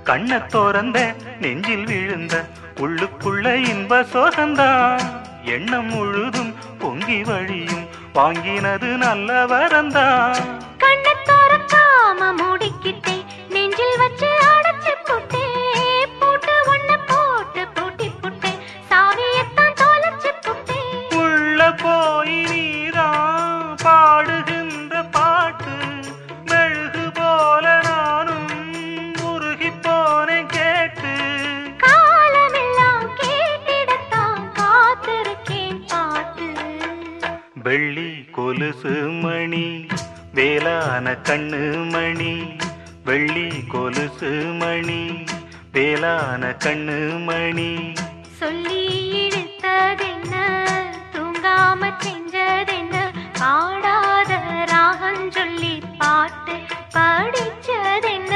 கண்ண தோறந்த நெஞ்சில் விழுந்த உள்ளுக்குள்ள இன்ப சோகந்தான் எண்ணம் முழுதும் பொங்கி வழியும் வாங்கினது நல்ல வரந்தான் கண்ண தோறக்காம மூடிக்கிட்டே நெஞ்சில் வச்சு அடைச்சு போட்டே போட்டு ஒண்ணு போட்டு பூட்டி புட்டே சாவியத்தான் தொலைச்சு புட்டே உள்ள போய் நீதான் பாடுகின்ற பாட்டு மெழுகு போல நானும் உருகி போனேன் கேட்டு காலமெல்லாம் கேட்டிடத்தான் காத்திருக்கேன் பாட்டு வெள்ளி கொலுசு மணி வேளான கண்ணு மணி வெள்ளி கொலுசு மணி வேளான கண்ணு மணி சொல்லி இழுத்ததென்ன தூங்காம செஞ்சதென்ன பாடாத ராகம் சொல்லி பாட்டு படிச்சதென்ன